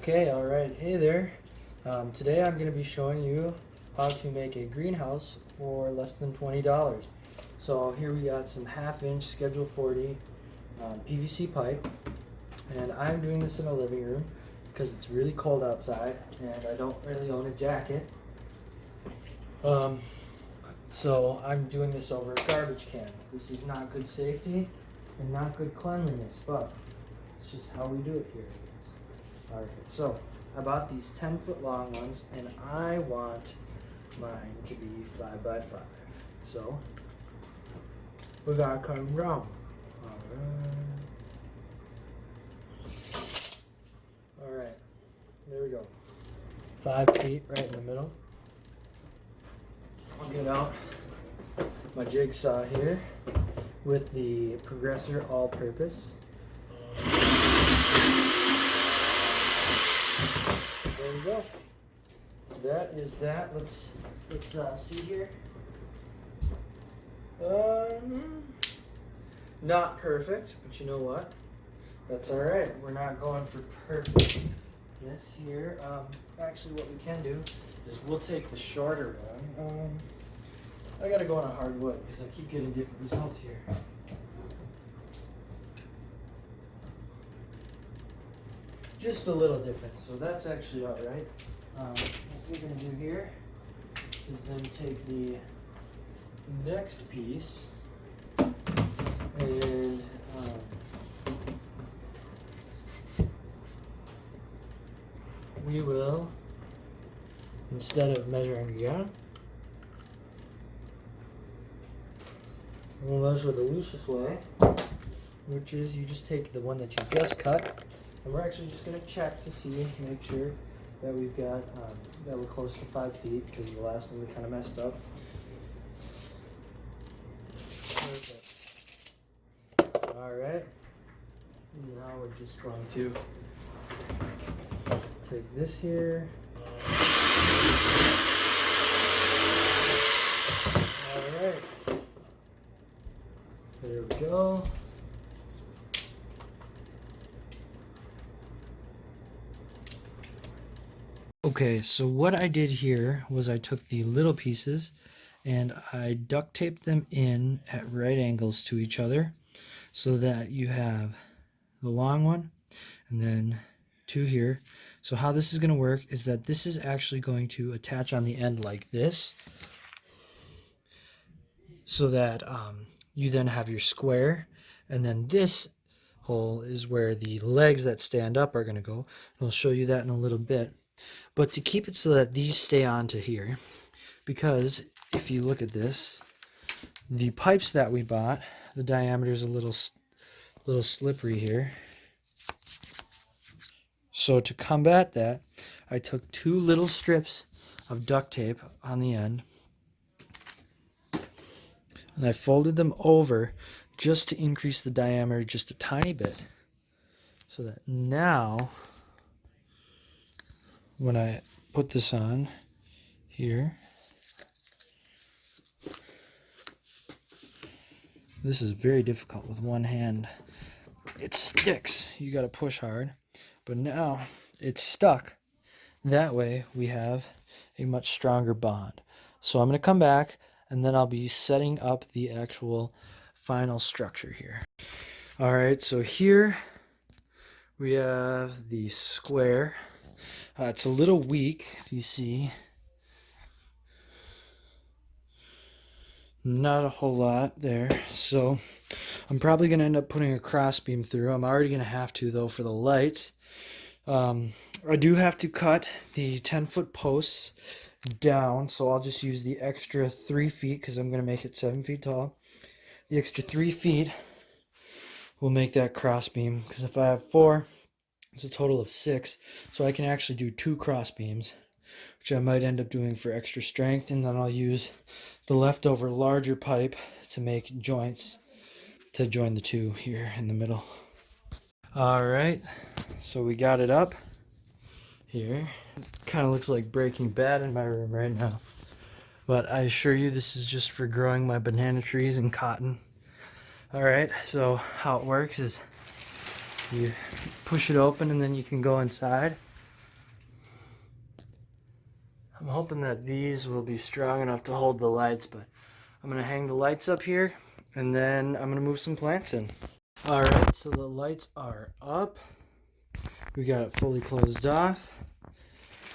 Okay, alright, hey there. Today I'm going to be showing you how to make a greenhouse for less than $20. So here we got some half-inch Schedule 40 PVC pipe, and I'm doing this in a living room because it's really cold outside and I don't really own a jacket. So I'm doing this over a garbage can. This is not good safety and not good cleanliness, but it's just how we do it here. Alright, so I bought these 10-foot long ones, and I want mine to be 5x5. So we gotta cut them down. Alright, there we go. 5 feet right in the middle. I'll get out my jigsaw here with the Progressor All-Purpose. There we go. That is that. Let's see here. Not perfect, but you know what? That's all right. We're not going for perfectness here. Actually, what we can do is we'll take the shorter one. I gotta go on a hardwood because I keep getting different results here. Just a little different, so that's actually all right. What we're going to do here is then take the next piece and we will, instead of measuring again, we'll measure the loosest way, which is you just take the one that you just cut. And we're actually just going to check to see, make sure that we've got, that we're close to 5 feet, because the last one we kind of messed up. Perfect. Alright. Now we're just going to take this here. Alright. There we go. Okay, so what I did here was I took the little pieces and I duct taped them in at right angles to each other so that you have the long one and then two here. So how this is going to work is that this is actually going to attach on the end like this, so that you then have your square, and then this hole is where the legs that stand up are going to go. And I'll show you that in a little bit. But to keep it so that these stay onto here, because if you look at this, the pipes that we bought, the diameter is a little slippery here. So to combat that, I took 2 little strips of duct tape on the end, and I folded them over just to increase the diameter just a tiny bit, so that now when I put this on here, this is very difficult with one hand. It sticks. You got to push hard. But now it's stuck. That way we have a much stronger bond. So I'm going to come back and then I'll be setting up the actual final structure here. All right, so here we have the square. It's a little weak, if you see. Not a whole lot there. So I'm probably going to end up putting a cross beam through. I'm already going to have to, though, for the lights. I do have to cut the 10-foot posts down, so I'll just use the extra 3 feet because I'm going to make it 7 feet tall. The extra 3 feet will make that cross beam, because if I have 4, it's a total of 6, so I can actually do 2 cross beams, which I might end up doing for extra strength, and then I'll use the leftover larger pipe to make joints to join the 2 here in the middle. Alright, so we got it up here. It kind of looks like Breaking Bad in my room right now, but I assure you this is just for growing my banana trees and cotton. Alright, so how it works is you push it open and then you can go inside. I'm hoping that these will be strong enough to hold the lights, but I'm gonna hang the lights up here and then I'm gonna move some plants in. All right, so the lights are up. We got it fully closed off.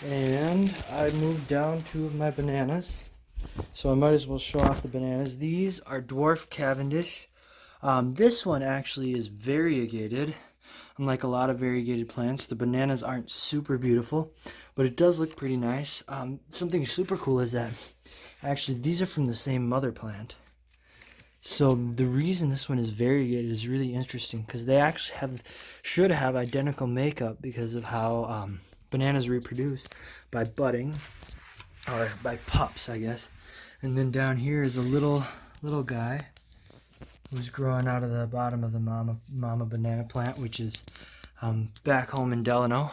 And I moved down 2 of my bananas. So I might as well show off the bananas. These are dwarf Cavendish. This one actually is variegated. Unlike a lot of variegated plants, the bananas aren't super beautiful, but it does look pretty nice. Something super cool is that actually these are from the same mother plant. So the reason this one is variegated is really interesting because they actually should have identical makeup because of how bananas reproduce by budding or by pups, I guess. And then down here is a little guy who's growing out of the bottom of the mama banana plant, which is back home in Delano.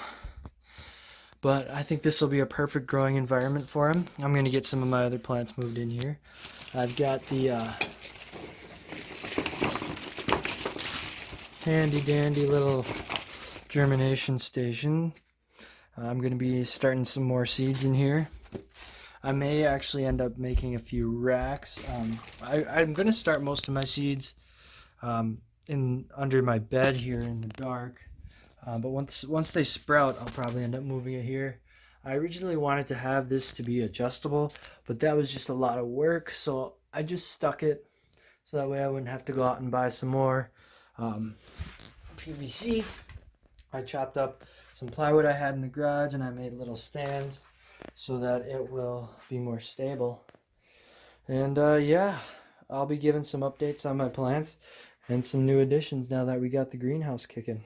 But I think this will be a perfect growing environment for him. I'm going to get some of my other plants moved in here. I've got the handy dandy little germination station. I'm going to be starting some more seeds in here. I may actually end up making a few racks. I'm going to start most of my seeds under my bed here in the dark. But once they sprout, I'll probably end up moving it here. I originally wanted to have this to be adjustable, but that was just a lot of work, so I just stuck it so that way I wouldn't have to go out and buy some more PVC. I chopped up some plywood I had in the garage and I made little stands so that it will be more stable. And yeah, I'll be giving some updates on my plants and some new additions now that we got the greenhouse kicking.